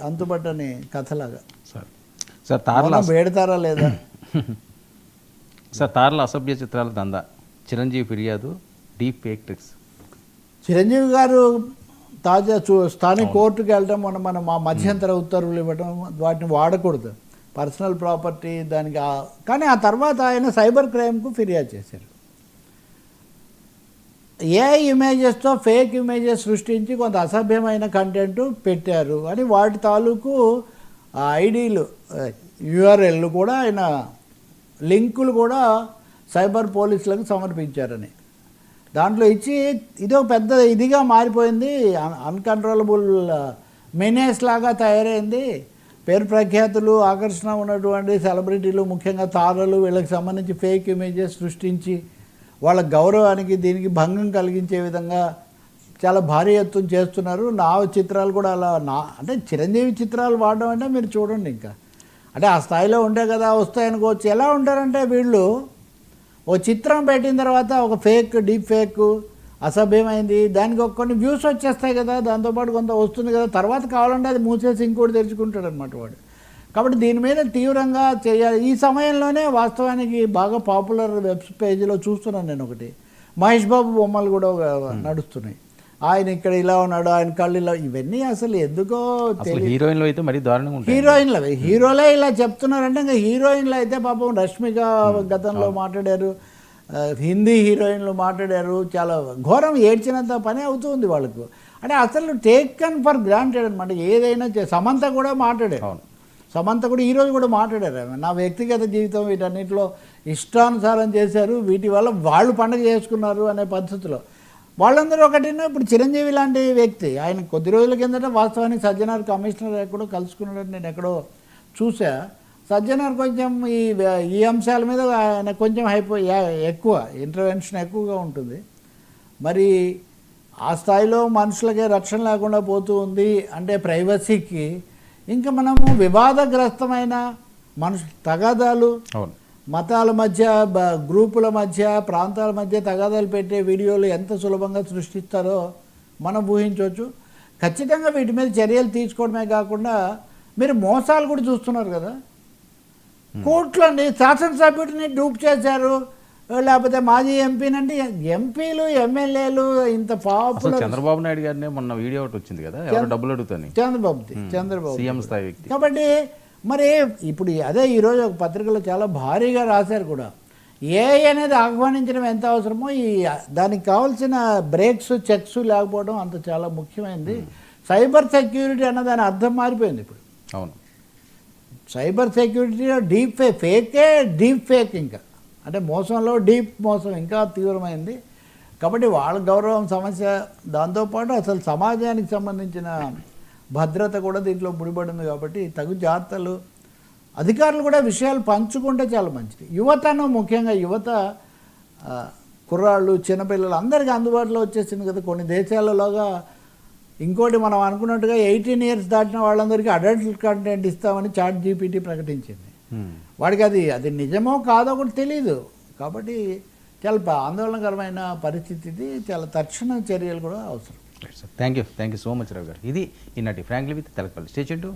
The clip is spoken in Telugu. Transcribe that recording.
అంతుబట్టని కథలాగా. సార్ తారల వేడతారా లేదా? సార్ తారల అసభ్య చిత్రాల దందా, చిరంజీవి ఫిర్యాదు, డీప్ ఫేక్ ట్రిక్స్. చిరంజీవి గారు తాజా స్థానిక కోర్టుకు వెళ్ళడం, మన మా మధ్యంతర ఉత్తర్వులు ఇవ్వడం, వాటిని వాడకూడదు, పర్సనల్ ప్రాపర్టీ దానికి. కానీ ఆ తర్వాత ఆయన సైబర్ క్రైమ్కు ఫిర్యాదు చేశారు. ఏఐ ఇమేజెస్తో ఫేక్ ఇమేజెస్ సృష్టించి కొంత అసభ్యమైన కంటెంట్ పెట్టారు అని వాటి తాలూకు ఐడీలు, యూఆర్ఎల్లు కూడా ఆయన లింకులు కూడా సైబర్ పోలీసులకు సమర్పించారని దాంట్లో ఇచ్చి ఇది ఒక పెద్ద ఇదిగా మారిపోయింది. అన్కంట్రోలబుల్ మెనేస్ లాగా తయారైంది. పేరు ప్రఖ్యాతులు, ఆకర్షణ ఉన్నటువంటి సెలబ్రిటీలు, ముఖ్యంగా తారలు, వీళ్ళకి సంబంధించి ఫేక్ ఇమేజెస్ సృష్టించి వాళ్ళ గౌరవానికి దీనికి భంగం కలిగించే విధంగా చాలా భారీ ఎత్తున చేస్తున్నారు. నా చిత్రాలు కూడా అలా అంటే చిరంజీవి చిత్రాలు వాడడం అంటే మీరు చూడండి, ఇంకా అంటే ఆ స్థాయిలో ఉంటే కదా వస్తాయనుకోవచ్చు. ఎలా ఉంటారంటే వీళ్ళు ఓ చిత్రం పెట్టిన తర్వాత ఒక ఫేక్, డీప్ ఫేక్ అసభ్యమైంది, దానికి కొన్ని వ్యూస్ వచ్చేస్తాయి కదా, దాంతోపాటు కొంత వస్తుంది కదా, తర్వాత కావాలంటే అది మూసేసి ఇంకోటి తెరుచుకుంటాడు అనమాట వాడు. కాబట్టి దీని మీద తీవ్రంగా చేయాలి. ఈ సమయంలోనే వాస్తవానికి బాగా పాపులర్ వెబ్ పేజీలో చూస్తున్నాను నేను ఒకటి, మహేష్ బాబు బొమ్మలు కూడా నడుస్తున్నాయి. ఆయన ఇక్కడ ఇలా ఉన్నాడు, ఆయన కళ్ళు ఇలా, ఇవన్నీ అసలు ఎందుకో తెలియదు. హీరోయిన్లు అయితే మరి దారుణంగా, హీరోలే ఇలా చెప్తున్నారంటే ఇంకా హీరోయిన్లు అయితే పాపం రష్మిక గతంలో మాట్లాడారు, హిందీ హీరోయిన్లు మాట్లాడారు, చాలా ఘోరం, ఏడ్చినంత పని అవుతుంది వాళ్ళకు. అంటే అసలు టేకన్ ఫర్ గ్రాంటెడ్ అనమాట. ఏదైనా సమంత కూడా మాట్లాడారు, సమంత కూడా ఈరోజు కూడా మాట్లాడారు. నా వ్యక్తిగత జీవితం వీటన్నిటిలో ఇష్టానుసారం చేశారు, వీటి వల్ల వాళ్ళు పండుగ చేసుకున్నారు అనే పద్ధతిలో వాళ్ళందరూ ఒకటిన్నా. ఇప్పుడు చిరంజీవి లాంటి వ్యక్తి, ఆయన కొద్ది రోజుల కిందట వాస్తవానికి సజ్జనార్ కమిషనర్ ఎక్కడో కలుసుకున్నాడని నేను ఎక్కడో చూసా. సజ్జనార్ కొంచెం ఈ అంశాల మీద ఆయన కొంచెం ఎక్కువ ఇంటర్వెన్షన్ ఎక్కువగా ఉంటుంది. మరి ఆ స్థాయిలో మనుషులకే రక్షణ లేకుండా పోతూ ఉంది అంటే ప్రైవసీకి. ఇంకా మనము వివాదగ్రస్తమైన తగాదాలు, మతాల మధ్య, గ్రూపుల మధ్య, ప్రాంతాల మధ్య తగాదాలు పెట్టే వీడియోలు ఎంత సులభంగా సృష్టిస్తారో మనం ఊహించవచ్చు. ఖచ్చితంగా వీటి మీద చర్యలు తీసుకోవడమే కాకుండా మీరు మోసాలు కూడా చూస్తున్నారు కదా. కోర్టులండి శాసనసభ్యుడిని డూప్ చేశారు, లేకపోతే మాజీ ఎంపీనంటే ఎంపీలు, ఎమ్మెల్యేలు ఇంత పాపులర్. చంద్రబాబు నాయుడు గారిని మొన్న వీడియో ఒకటి వచ్చింది కదా, డబ్బులు అడుగుతాను, చంద్రబాబు సీఎం స్థాయి వ్యక్తి. కాబట్టి మరి ఇప్పుడు అదే ఈరోజు ఒక పత్రికలో చాలా భారీగా రాశారు కూడా, ఏఐ అనేది ఆహ్వానించడం ఎంత అవసరమో దానికి కావాల్సిన బ్రేక్స్, చెక్స్ లేకపోవడం అంత చాలా ముఖ్యమైనది. సైబర్ సెక్యూరిటీ అన్న దాని అర్థం మారిపోయింది ఇప్పుడు. అవును, సైబర్ సెక్యూరిటీలో డీప్ డీప్ ఫేక్, ఇంకా అంటే మోసంలో డీప్ మోసం ఇంకా తీవ్రమైంది. కాబట్టి వాళ్ళ గౌరవం సమస్య, దాంతోపాటు అసలు సమాజానికి సంబంధించిన భద్రత కూడా దీంట్లో ముడిపడింది. కాబట్టి తగు జాగ్రత్తలు, అధికారులు కూడా విషయాలు పంచుకుంటే చాలా మంచిది. యువతను, ముఖ్యంగా యువత, కుర్రాళ్ళు, చిన్నపిల్లలు అందరికీ అందుబాటులో వచ్చేసింది కదా. కొన్ని దేశాలలోగా ఇంకోటి మనం అనుకున్నట్టుగా 18 years దాటిన వాళ్ళందరికీ అడల్ట్ కంటెంట్ ఇస్తామని ChatGPT ప్రకటించింది. వాడికి అది నిజమో కాదో కూడా తెలియదు. కాబట్టి చాలా ఆందోళనకరమైన పరిస్థితి ఇది. చాలా తక్షణ చర్యలు కూడా అవసరం. థ్యాంక్ యూ సో మచ్ రావు గారు. ఇది ఈనాటి frankly with Telakapalli. Stay tuned.